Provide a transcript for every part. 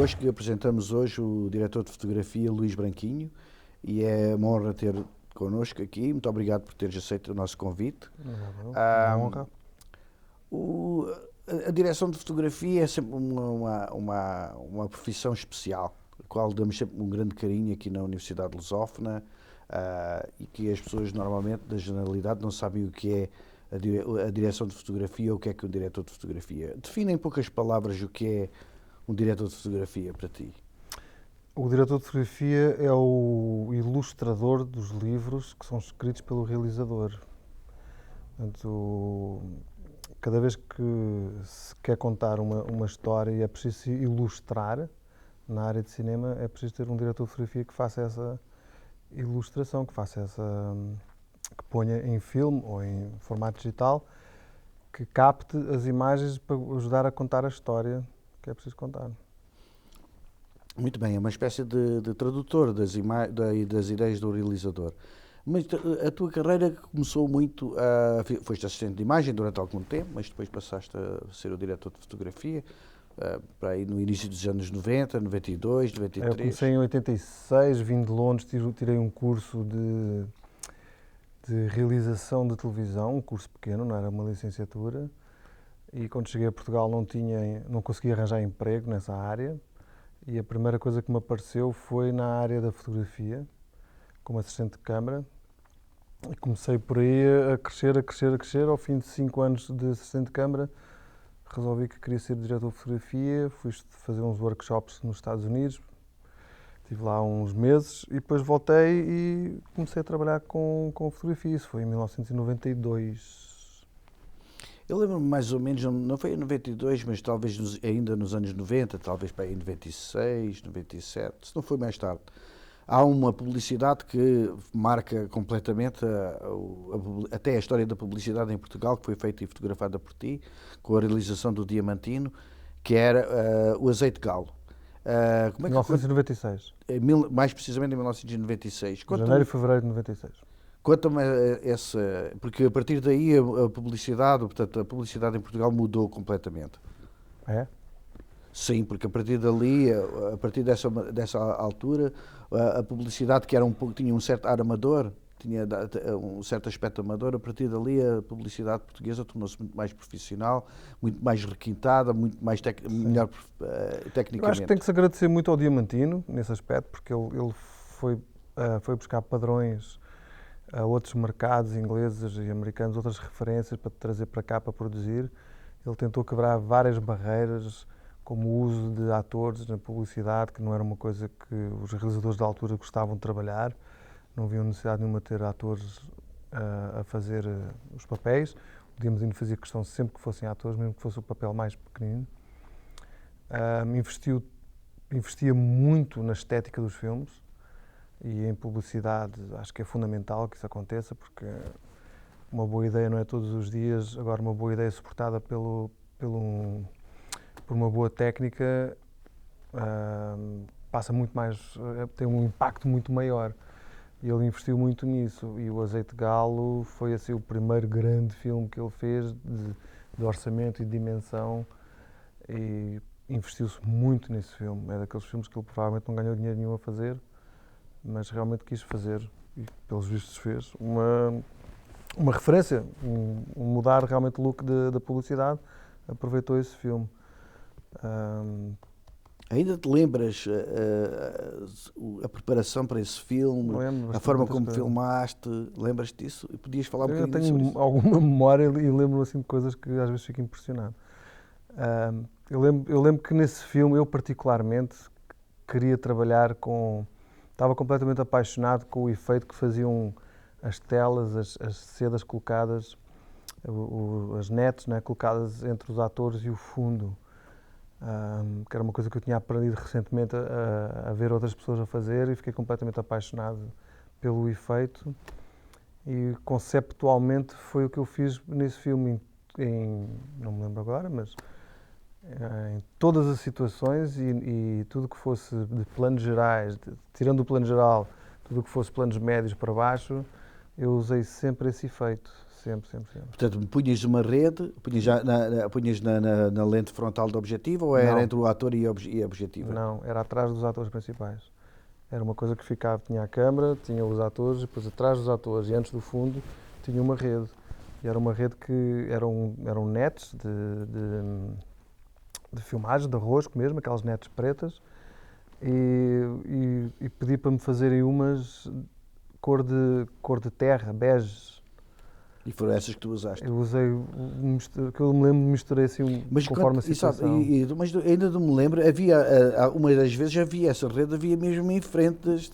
gosto que apresentamos hoje o diretor de fotografia, Luís Branquinho, e é uma honra ter connosco aqui. Muito obrigado por teres aceito o nosso convite. Uma Ah, honra. o- a direção de fotografia é sempre uma profissão especial, a qual damos sempre um grande carinho aqui na Universidade Lusófona, e que as pessoas normalmente da generalidade não sabem o que é a direção de fotografia ou o que é um diretor de fotografia. Defina em poucas palavras o que é um diretor de fotografia para ti. O diretor de fotografia é o ilustrador dos livros que são escritos pelo realizador. Portanto, cada vez que se quer contar uma história e é preciso ilustrar na área de cinema, é preciso ter um diretor de fotografia que faça essa ilustração, que ponha em filme ou em formato digital, que capte as imagens para ajudar a contar a história que é preciso contar. Muito bem, é uma espécie de tradutor das ideias do realizador. Mas a tua carreira começou muito foste assistente de imagem durante algum tempo, mas depois passaste a ser o diretor de fotografia, para aí no início dos anos 90, 92, Eu 93. comecei em 86, vim de Londres, tirei um curso de realização de televisão, um curso pequeno, não era uma licenciatura, e quando cheguei a Portugal não conseguia arranjar emprego nessa área, e a primeira coisa que me apareceu foi na área da fotografia, como assistente de câmara, e comecei por aí a crescer. Ao fim de 5 anos de assistente de câmara, resolvi que queria ser diretor de fotografia, fui fazer uns workshops nos Estados Unidos, estive lá uns meses e depois voltei e comecei a trabalhar com fotografia. Isso foi em 1992. Eu lembro-me mais ou menos, não foi em 92, mas talvez ainda nos anos 90, talvez para aí em 96, 97, se não foi mais tarde. Há uma publicidade que marca completamente até a história da publicidade em Portugal, que foi feita e fotografada por ti, com a realização do Diamantino, que era o azeite galo. Como é que, 1996. mais precisamente em 1996. Janeiro e fevereiro de 96. Conta-me essa, porque a partir daí a publicidade, portanto, a publicidade em Portugal mudou completamente. É? Sim, porque a partir dali, a partir dessa altura, a publicidade que era tinha um certo ar amador, tinha um certo aspecto amador, a partir dali a publicidade portuguesa tornou-se muito mais profissional, muito mais requintada, muito mais melhor tecnicamente. Eu acho que tem que se agradecer muito ao Diamantino, nesse aspecto, porque ele foi buscar padrões a outros mercados ingleses e americanos, outras referências para trazer para cá para produzir. Ele tentou quebrar várias barreiras, como o uso de atores na publicidade, que não era uma coisa que os realizadores da altura gostavam de trabalhar. Não haviam necessidade nenhuma de ter atores a fazer os papéis. O Diamantino fazia questão sempre que fossem atores, mesmo que fosse o papel mais pequenino. Investia muito na estética dos filmes e em publicidade. Acho que é fundamental que isso aconteça, porque uma boa ideia não é todos os dias. Agora, uma boa ideia suportada por uma boa técnica passa muito mais, tem um impacto muito maior. E ele investiu muito nisso. E o Azeite de Galo foi assim o primeiro grande filme que ele fez de orçamento e de dimensão, e investiu-se muito nesse filme. É daqueles filmes que ele provavelmente não ganhou dinheiro nenhum a fazer, mas realmente quis fazer, e pelos vistos fez, uma referência, mudar realmente o look da publicidade. Aproveitou esse filme. Ainda te lembras a preparação para esse filme, a forma como filmaste? Lembras-te disso? E podias falar um bocadinho sobre isso? Eu tenho alguma memória e lembro-me assim de coisas que às vezes fico impressionado. Eu lembro que nesse filme, eu particularmente, queria trabalhar estava completamente apaixonado com o efeito que faziam as telas, as sedas colocadas, as netes, né, colocadas entre os atores e o fundo. Que era uma coisa que eu tinha aprendido recentemente a ver outras pessoas a fazer, e fiquei completamente apaixonado pelo efeito. E conceptualmente foi o que eu fiz nesse filme, não me lembro agora, mas em todas as situações, e tudo que fosse de planos gerais, tirando o plano geral, tudo que fosse planos médios para baixo, eu usei sempre esse efeito, sempre, sempre, sempre. Portanto, punhas uma rede, punhas na lente frontal do objetivo ou era Não. entre o ator e a objetiva? Não, era atrás dos atores principais. Era uma coisa que ficava, tinha a câmara, tinha os atores, e depois atrás dos atores e antes do fundo tinha uma rede. E era uma rede que eram nets de filmagem, de rosco mesmo, aquelas nets pretas, e pedi para me fazerem umas cor de terra, bege. E foram essas que tu usaste. Eu usei, que eu me lembro, misturei assim conforme a situação. Mas ainda não me lembro, havia, uma das vezes havia essa rede, havia mesmo em frente das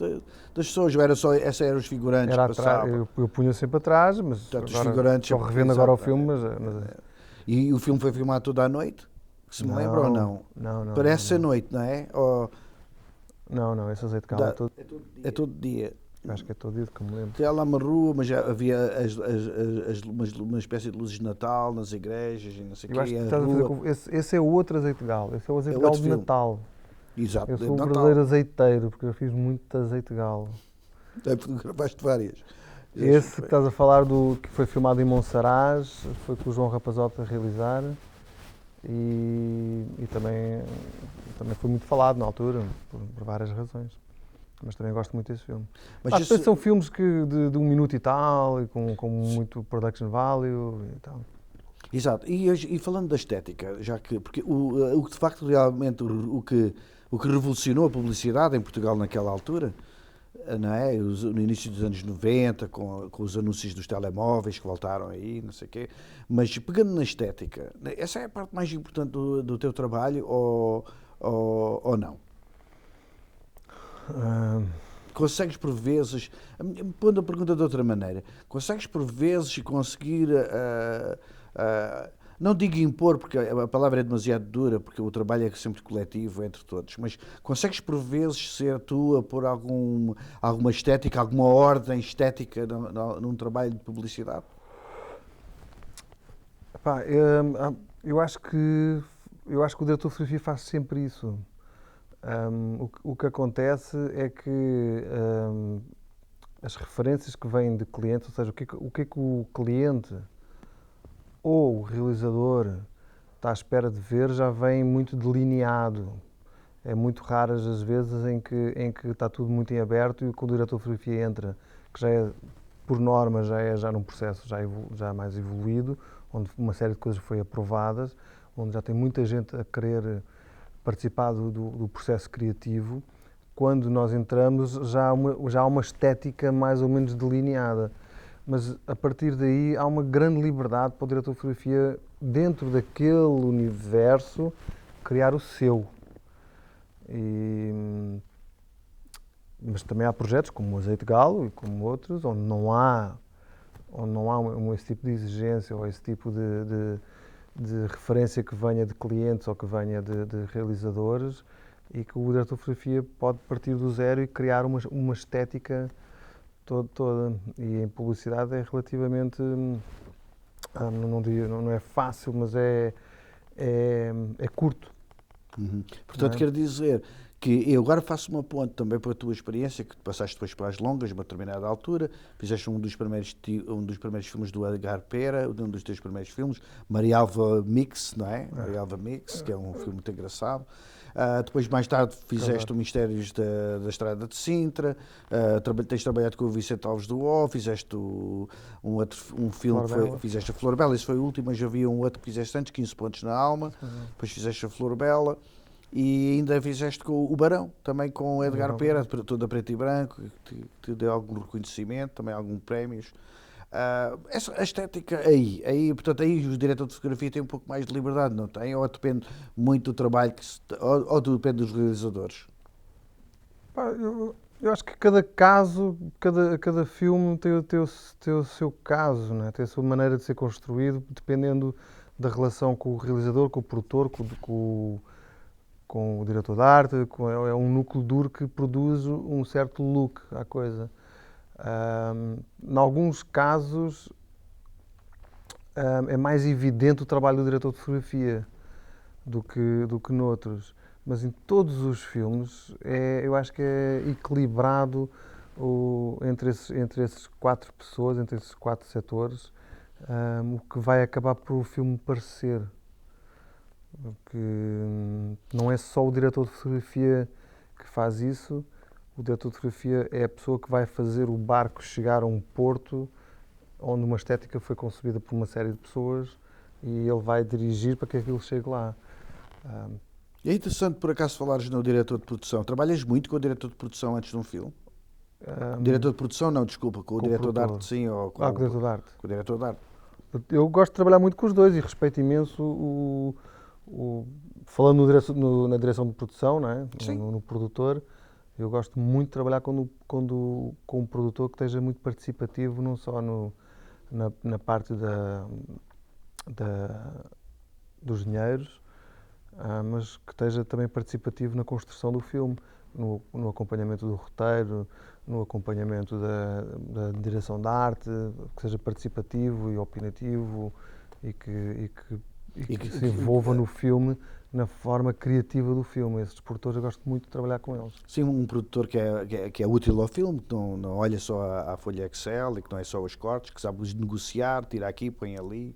pessoas, ou era só, esses eram os figurantes Era que atrás, passavam? eu punha sempre atrás, mas Portanto, os agora, figurantes só revendo agora o filme, mas E o filme foi filmado toda à noite? Se me lembra ou não? Não. Parece ser noite, não é? Ou Não, esse azeite de gala é todo dia? acho que é todo dia que me lembro. Tinha lá uma rua, mas já havia uma espécie de luzes de Natal nas igrejas e não sei o Eu acho quê. que A estás a fazer rua, esse é o outro azeite de gala, esse é o azeite É de gala outro de filme. Natal. Exato, Eu de sou um Natal. verdadeiro azeiteiro, porque eu fiz muito azeite de gala. Gravaste várias. Esse que estás a falar que foi filmado em Monsaraz, foi com o João Rapazote a realizar e também foi muito falado na altura, por várias razões. Mas também gosto muito desse filme. Mas Depois são filmes de 1 minuto e tal, e com muito production value e tal. Exato. E falando da estética, já que porque o que de facto realmente o que revolucionou a publicidade em Portugal naquela altura, não é? No início dos anos 90, com os anúncios dos telemóveis que voltaram aí, não sei o quê. Mas pegando na estética, essa é a parte mais importante do teu trabalho ou não? Consegues por vezes, pondo a pergunta de outra maneira, consegues por vezes conseguir, não digo impor, porque a palavra é demasiado dura, porque o trabalho é sempre coletivo entre todos, mas consegues por vezes ser tu a pôr alguma estética, alguma ordem estética num trabalho de publicidade? Epá, eu acho que o diretor de fotografia faz sempre isso. O que acontece é que as referências que vêm de clientes, ou seja, o que é que o cliente ou o realizador está à espera de ver, já vem muito delineado. É muito raras as vezes em que está tudo muito em aberto e quando o diretor de fotografia entra, que já é, por norma, já num processo já mais evoluído, onde uma série de coisas foi aprovadas, onde já tem muita gente a querer participar do processo criativo. Quando nós entramos, já há uma estética mais ou menos delineada. Mas a partir daí há uma grande liberdade para o diretor de fotografia, dentro daquele universo, criar o seu. Mas também há projetos como o Azeite Galo e como outros, onde não há esse tipo de exigência ou esse tipo de referência que venha de clientes ou que venha de realizadores e que o diretor de fotografia pode partir do zero e criar uma estética toda. E em publicidade é relativamente, não é fácil, mas é curto. Portanto, Não é? quero dizer que eu agora faço uma ponte também para a tua experiência, que tu passaste depois para as longas, a uma determinada altura, fizeste um dos primeiros filmes do Edgar Pera, um dos teus primeiros filmes, Marialva Mix, não é? Marialva Mix, que é um filme muito engraçado. Depois, mais tarde, fizeste o Mistérios da Estrada de Sintra, tens trabalhado com o Vicente Alves do O, fizeste um filme que foi, fizeste a Flor Bela, esse foi o último, mas havia um outro que fizeste antes, 15 Pontos na Alma, depois fizeste a Flor Bela. E ainda fizeste com o Barão, também com o Edgar Pera, todo a preto e branco, que te deu algum reconhecimento, também alguns prémios. A estética aí, portanto, aí o diretor de fotografia tem um pouco mais de liberdade, não tem? Ou depende muito do trabalho, ou depende dos realizadores? Eu acho que cada caso, cada filme tem o seu caso, né? Tem a sua maneira de ser construído, dependendo da relação com o realizador, com o produtor, com o diretor de arte, é um núcleo duro que produz um certo look à coisa. Em alguns casos é mais evidente o trabalho do diretor de fotografia do que noutros, mas em todos os filmes eu acho que é equilibrado entre esses 4 pessoas, entre esses 4 setores, o que vai acabar por o filme parecer. Que não é só o diretor de fotografia que faz isso, o diretor de fotografia é a pessoa que vai fazer o barco chegar a um porto onde uma estética foi concebida por uma série de pessoas e ele vai dirigir para que aquilo chegue lá. É interessante, por acaso, falares no diretor de produção. Trabalhas muito com o diretor de produção antes de um filme? Diretor de produção, não, desculpa, com o diretor de arte, sim, ou com o diretor de arte. Com o diretor de arte. Eu gosto de trabalhar muito com os dois e respeito imenso falando na direção de produção, não é? No produtor, eu gosto muito de trabalhar com um produtor que esteja muito participativo, não só na parte dos dinheiros, mas que esteja também participativo na construção do filme, no acompanhamento do roteiro, no acompanhamento da direção da arte, que seja participativo e opinativo e que se envolva no filme na forma criativa do filme. Esses produtores eu gosto muito de trabalhar com eles. Sim, um produtor que é útil ao filme, que não olha só à folha Excel e que não é só os cortes, que sabe negociar, tira aqui, põe ali.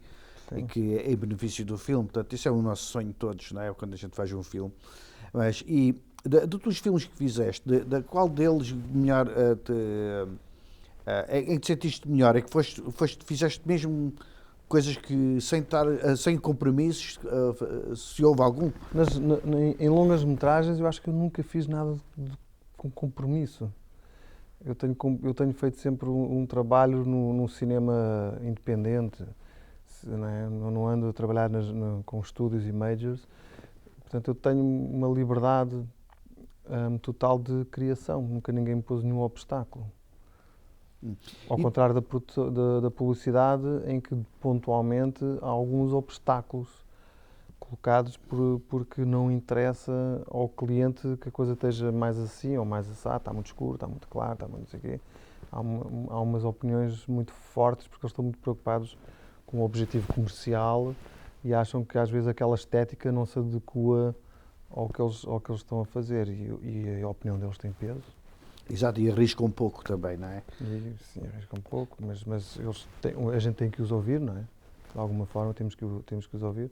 Sim. E que é em benefício do filme. Portanto, isso é o nosso sonho de todos, não é? Quando a gente faz um filme. Mas, e dos filmes que fizeste, qual deles melhor em que te sentiste melhor? É que fizeste mesmo coisas que sem compromissos, se houve algum? Em longas metragens eu acho que eu nunca fiz nada com compromisso. Eu tenho feito sempre um trabalho no cinema independente, não ando a trabalhar com estúdios e majors, portanto eu tenho uma liberdade total de criação, nunca ninguém me pôs nenhum obstáculo. Ao contrário da publicidade, em que pontualmente há alguns obstáculos colocados porque não interessa ao cliente que a coisa esteja mais assim ou mais assado, está muito escuro, está muito claro, está muito não sei o quê. Há umas opiniões muito fortes porque eles estão muito preocupados com o objetivo comercial e acham que às vezes aquela estética não se adequa ao que eles estão a fazer e a opinião deles tem peso. Exato, e arrisca um pouco também, não é? Sim, arrisca um pouco, mas a gente tem que os ouvir, não é? De alguma forma temos que os ouvir.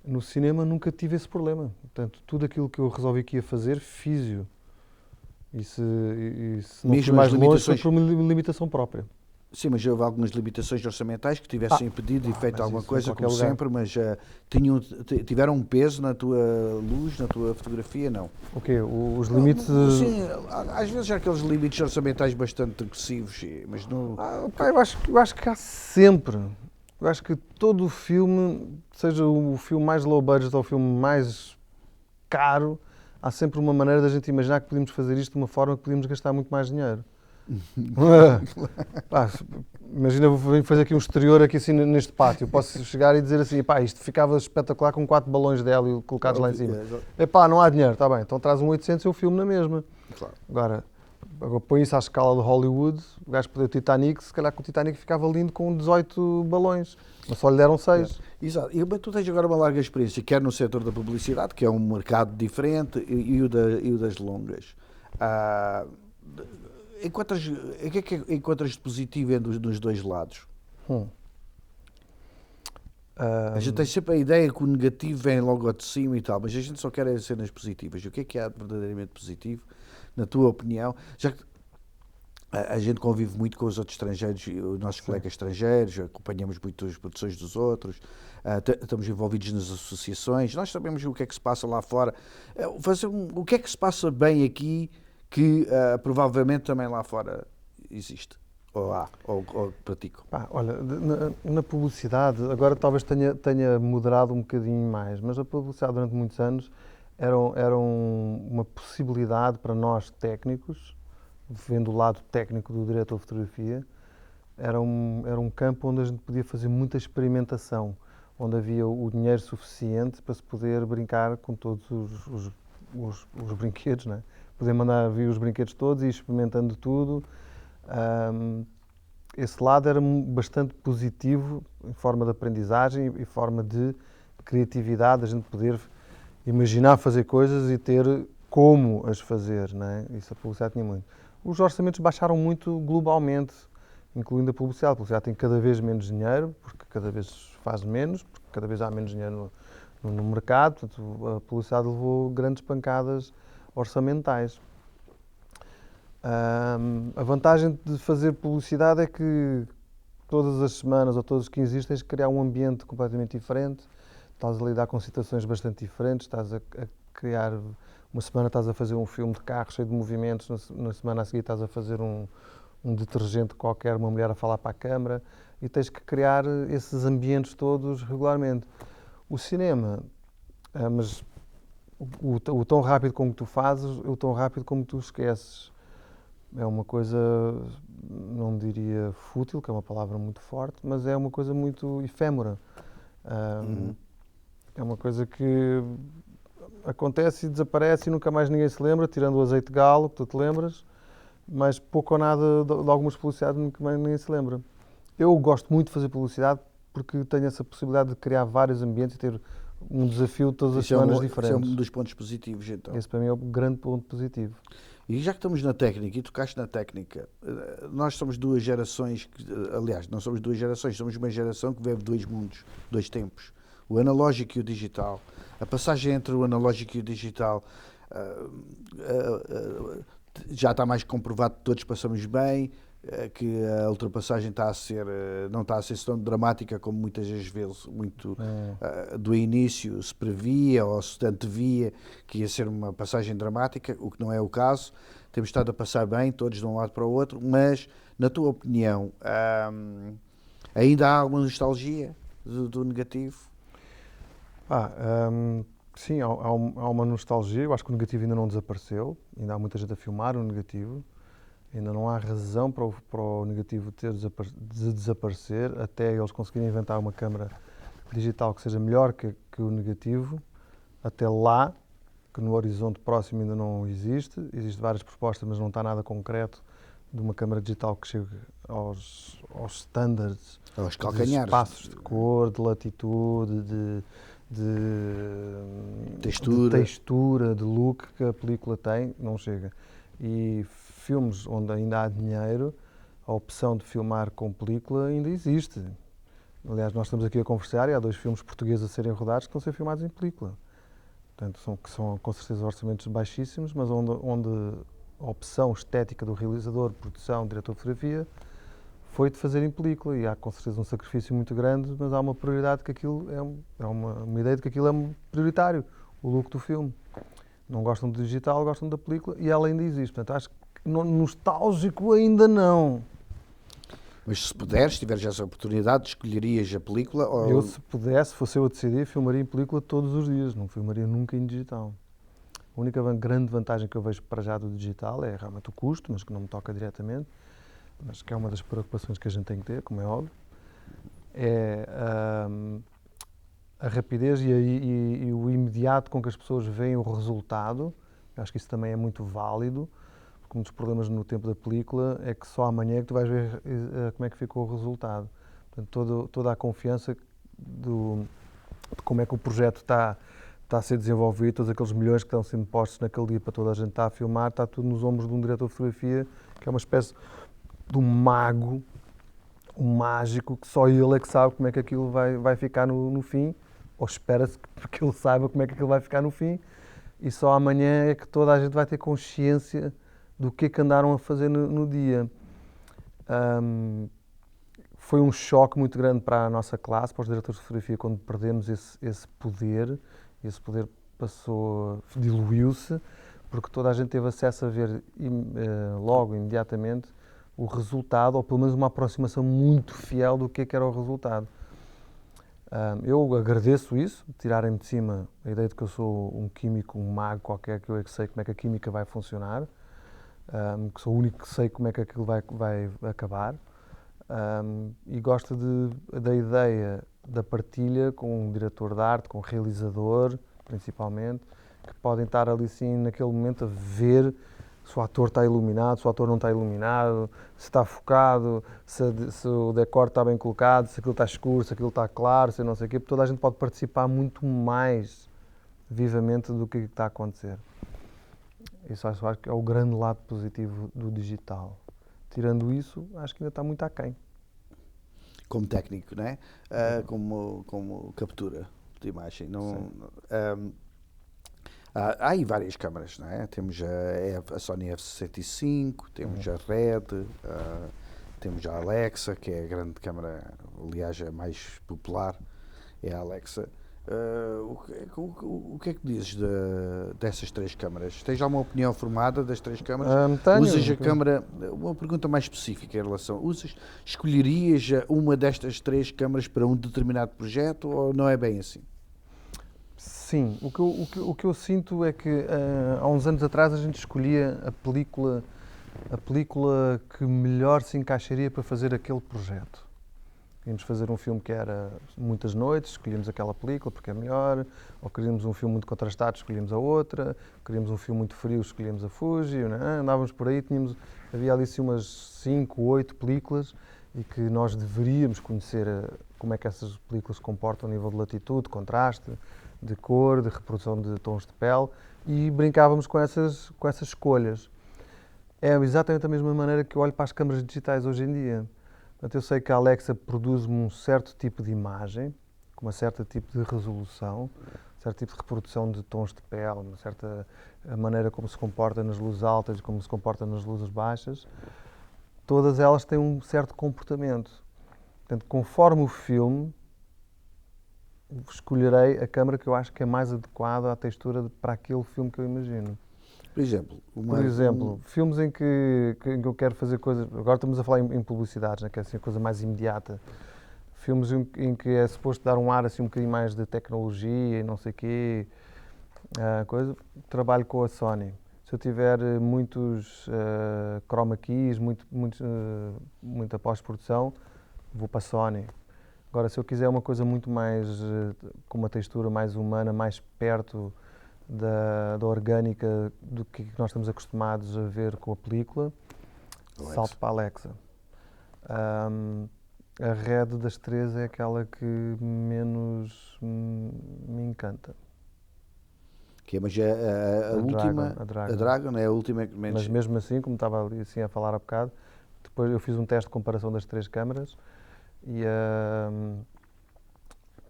No cinema nunca tive esse problema. Portanto, tudo aquilo que eu resolvi que ia fazer, fiz-o. E se não fui mais longe, foi por uma limitação própria. Sim, mas houve algumas limitações orçamentais que tivessem impedido e feito alguma coisa, como sempre, mas tiveram um peso na tua luz, na tua fotografia, não? O quê? Os limites... Sim, às vezes há aqueles limites orçamentais bastante agressivos, mas não... Eu acho que há sempre. Eu acho que todo o filme, seja o filme mais low budget ou o filme mais caro, há sempre uma maneira da gente imaginar que podíamos fazer isto de uma forma que podíamos gastar muito mais dinheiro. Imagina, vou fazer aqui um exterior aqui assim neste pátio. Posso chegar e dizer assim, isto ficava espetacular com 4 balões de hélio colocados lá em cima. Não há dinheiro, está bem, então traz um 800 e eu filme na mesma. Claro. Agora põe isso à escala de Hollywood, o gajo perdeu o Titanic, se calhar com o Titanic ficava lindo com 18 balões, mas só lhe deram 6. Exato. Mas tu tens agora uma larga experiência, quer no setor da publicidade, que é um mercado diferente, e o das longas. O que é que encontras de positivo nos dois lados? A gente tem sempre a ideia que o negativo vem logo ao de cima e tal, mas a gente só quer as cenas positivas. O que é verdadeiramente positivo, na tua opinião? Já que a gente convive muito com os outros estrangeiros, os nossos colegas estrangeiros, acompanhamos muito as produções dos outros, estamos envolvidos nas associações, nós sabemos o que é que se passa lá fora. O que é que se passa bem aqui que provavelmente também lá fora existe, ou pratico? Olha, na publicidade, agora talvez tenha moderado um bocadinho mais, mas a publicidade durante muitos anos era uma possibilidade para nós técnicos, vendo o lado técnico do diretor de fotografia, era um campo onde a gente podia fazer muita experimentação, onde havia o dinheiro suficiente para se poder brincar com todos os brinquedos, não é? Poder mandar vir os brinquedos todos e ir experimentando tudo. Esse lado era bastante positivo em forma de aprendizagem e forma de criatividade, a gente poder imaginar fazer coisas e ter como as fazer, não é? Isso a publicidade tinha muito. Os orçamentos baixaram muito globalmente, incluindo a publicidade. A publicidade tem cada vez menos dinheiro, porque cada vez faz menos, porque cada vez há menos dinheiro no mercado, portanto, a publicidade levou grandes pancadas orçamentais. A vantagem de fazer publicidade é que todas as semanas ou todos os 15 dias tens de criar um ambiente completamente diferente, estás a lidar com situações bastante diferentes, estás a criar, uma semana estás a fazer um filme de carro cheio de movimentos, na semana a seguir estás a fazer um detergente qualquer, uma mulher a falar para a câmara, e tens que criar esses ambientes todos regularmente. O cinema, mas o tão rápido como tu fazes, o tão rápido como tu esqueces. É uma coisa, não diria fútil, que é uma palavra muito forte, mas é uma coisa muito efêmera. É uma coisa que acontece e desaparece e nunca mais ninguém se lembra, tirando o azeite de galo, que tu te lembras, mas pouco ou nada de algumas publicidades nunca mais ninguém se lembra. Eu gosto muito de fazer publicidade porque tenho essa possibilidade de criar vários ambientes e ter um desafio todas as semanas diferentes. Isso é um dos pontos positivos, então. Esse para mim é o grande ponto positivo. E já que estamos na técnica, e tocaste na técnica, nós somos duas gerações, aliás, não somos duas gerações, somos uma geração que vive dois mundos, dois tempos, o analógico e o digital. A passagem entre o analógico e o digital já está mais comprovado que todos passamos bem, que a ultrapassagem não está a ser tão dramática como muitas das vezes do início se previa ou se antevia que ia ser uma passagem dramática, o que não é o caso. Temos estado a passar bem, todos de um lado para o outro, mas, na tua opinião, ainda há alguma nostalgia do negativo? Sim, há uma nostalgia. Eu acho que o negativo ainda não desapareceu, ainda há muita gente a filmar o negativo. Ainda não há razão para o negativo de desaparecer até eles conseguirem inventar uma câmara digital que seja melhor que o negativo. Até lá, que no horizonte próximo ainda não existe. Existem várias propostas, mas não está nada concreto de uma câmara digital que chegue aos standards, aos calcanhares, de espaços de cor, de latitude, de textura, de look que a película tem, não chega. E filmes onde ainda há dinheiro, a opção de filmar com película ainda existe. Aliás, nós estamos aqui a conversar e há 2 filmes portugueses a serem rodados que estão a ser filmados em película. Portanto, são com certeza orçamentos baixíssimos, mas onde a opção estética do realizador, produção, diretor de fotografia, foi de fazer em película. E há com certeza um sacrifício muito grande, mas há uma prioridade que aquilo é uma ideia de que aquilo é prioritário, o look do filme. Não gostam do digital, gostam da película e ela ainda existe. Portanto, acho que nostálgico ainda não. Mas se puderes, se tiveres essa oportunidade, escolherias a película? Ou... Eu, se pudesse, fosse eu a decidir, filmaria em película todos os dias, não filmaria nunca em digital. A única grande vantagem que eu vejo para já do digital é realmente o custo, mas que não me toca diretamente, mas que é uma das preocupações que a gente tem que ter, como é óbvio, é a rapidez e o imediato com que as pessoas veem o resultado. Eu acho que isso também é muito válido, porque um dos problemas no tempo da película é que só amanhã é que tu vais ver como é que ficou o resultado. Portanto, toda a confiança de como é que o projeto está a ser desenvolvido, todos aqueles milhões que estão sendo postos naquele dia para toda a gente estar a filmar, está tudo nos ombros de um diretor de fotografia, que é uma espécie de um mago, um mágico, que só ele é que sabe como é que aquilo vai ficar no fim, ou espera-se que ele saiba como é que aquilo vai ficar no fim, e só amanhã é que toda a gente vai ter consciência do que é que andaram a fazer no dia. Foi um choque muito grande para a nossa classe, para os diretores de fotografia, quando perdemos esse poder. Esse poder diluiu-se, porque toda a gente teve acesso a ver logo, imediatamente, o resultado, ou pelo menos uma aproximação muito fiel do que era o resultado. Eu agradeço isso, tirarem-me de cima a ideia de que eu sou um químico, um mago qualquer, que eu é que sei como é que a química vai funcionar, que sou o único que sei como é que aquilo vai acabar. E gosto da ideia da partilha com um diretor de arte, com um realizador, principalmente, que podem estar ali sim naquele momento a ver se o ator está iluminado, se o ator não está iluminado, se está focado, se o decor está bem colocado, se aquilo está escuro, se aquilo está claro, se não sei o quê, porque toda a gente pode participar muito mais vivamente do que está a acontecer. Isso acho que é o grande lado positivo do digital. Tirando isso, acho que ainda está muito aquém. Como técnico, não é? Como captura de imagem. Não, há aí várias câmaras, não é? Temos a Sony F65, temos a Red, temos a Alexa, que é a grande câmara, aliás, a mais popular, é a Alexa. O que é que dizes dessas três câmaras? Tens alguma opinião formada das três câmaras? Usas a câmara, uma pergunta mais específica em relação, escolherias uma destas três câmaras para um determinado projeto ou não é bem assim? Sim, o que eu sinto é que há uns anos atrás a gente escolhia a película que melhor se encaixaria para fazer aquele projeto. Queríamos fazer um filme que era muitas noites, escolhíamos aquela película porque é melhor, ou queríamos um filme muito contrastado, escolhíamos a outra, queríamos um filme muito frio, escolhíamos a Fuji, né? Andávamos por aí, havia ali assim umas 5, 8 películas e que nós deveríamos conhecer como é que essas películas se comportam a nível de latitude, de contraste, de cor, de reprodução de tons de pele e brincávamos com essas escolhas. É exatamente da mesma maneira que eu olho para as câmaras digitais hoje em dia. Portanto, eu sei que a Alexa produz-me um certo tipo de imagem, com um certo tipo de resolução, um certo tipo de reprodução de tons de pele, uma certa maneira como se comporta nas luzes altas e como se comporta nas luzes baixas. Todas elas têm um certo comportamento. Portanto, conforme o filme, escolherei a câmara que eu acho que é mais adequada à textura para aquele filme que eu imagino. Por exemplo, filmes em que eu quero fazer coisas... Agora estamos a falar em publicidades, né, que é assim a coisa mais imediata. Filmes em que é suposto dar um ar assim um bocadinho mais de tecnologia e não sei o quê. Trabalho com a Sony. Se eu tiver muitos chroma keys, muita pós-produção, vou para a Sony. Agora, se eu quiser uma coisa muito mais... com uma textura mais humana, mais perto da orgânica do que nós estamos acostumados a ver com a película, Alexa. salto para a Alexa. A Red das três é aquela que menos me encanta. Mas a última, Dragon. a Dragon é a última que menos... Mas mesmo assim, como estava ali assim a falar há bocado, depois eu fiz um teste de comparação das três câmaras e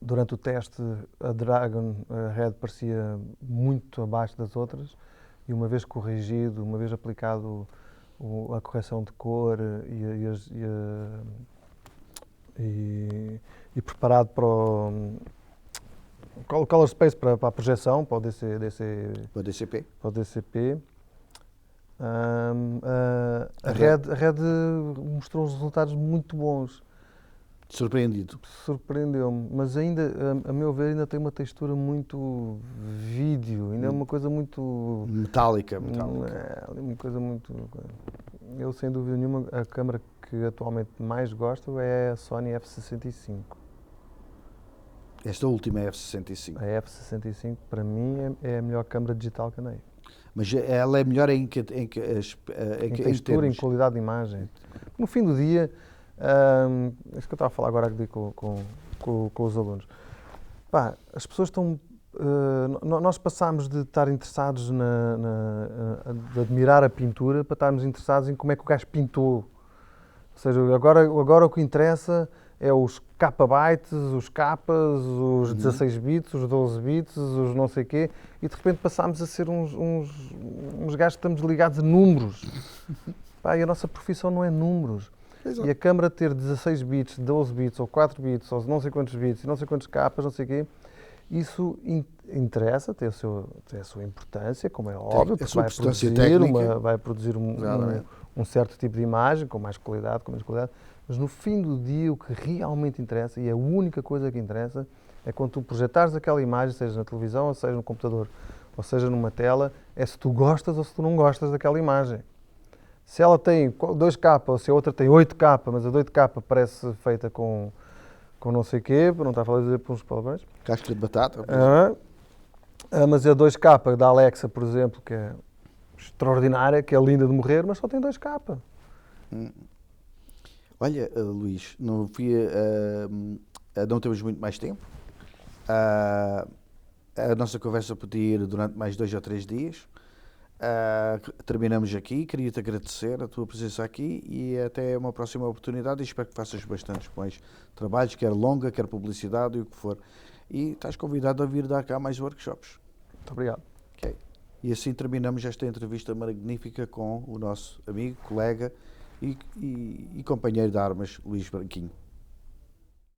durante o teste, a Dragon, a Red, parecia muito abaixo das outras e uma vez corrigido, uma vez aplicado a correção de cor e preparado para o Color Space, para a projeção, para o DCP. Para o DCP, a Red mostrou uns resultados muito bons. Surpreendido. Surpreendeu-me, mas ainda, a meu ver, ainda tem uma textura muito vídeo, ainda é uma coisa muito... Metálica. Uma coisa muito... Eu, sem dúvida nenhuma, a câmara que atualmente mais gosto é a Sony F65. Esta última é a F65. A F65, para mim, é a melhor câmara digital que andei. Mas ela é melhor em textura, em qualidade de imagem. No fim do dia... isso que eu estava a falar agora aqui com os alunos. As pessoas estão... nós passámos de estar interessados de admirar a pintura para estarmos interessados em como é que o gajo pintou. Ou seja, agora o que interessa é os kbytes, os capas, os 16 bits, os 12 bits, os não sei quê, e de repente passámos a ser uns gajos que estamos ligados a números. E a nossa profissão não é números. E a câmara ter 16 bits, 12 bits, ou 4 bits, ou não sei quantos bits, e não sei quantos capas, não sei o quê, isso interessa, tem a sua importância, como é óbvio, porque vai produzir um certo tipo de imagem, com mais qualidade, mas no fim do dia o que realmente interessa, e a única coisa que interessa, é quando tu projetares aquela imagem, seja na televisão, ou seja no computador, ou seja numa tela, é se tu gostas ou se tu não gostas daquela imagem. Se ela tem 2K ou se a outra tem 8K, mas a 8K parece feita com não sei o quê, para não estar a dizer por uns palavrões. Casca de batata. Mas a 2K da Alexa, por exemplo, que é extraordinária, que é linda de morrer, mas só tem 2K. Olha, Luís, não temos muito mais tempo. A nossa conversa podia ir durante mais 2 ou 3 dias. Terminamos aqui. Queria-te agradecer a tua presença aqui e até uma próxima oportunidade. E espero que faças bastantes bons trabalhos, quer longa, quer publicidade e o que for. E estás convidado a vir dar cá mais workshops. Muito obrigado. Ok. E assim terminamos esta entrevista magnífica com o nosso amigo, colega e companheiro de armas, Luís Branquinho.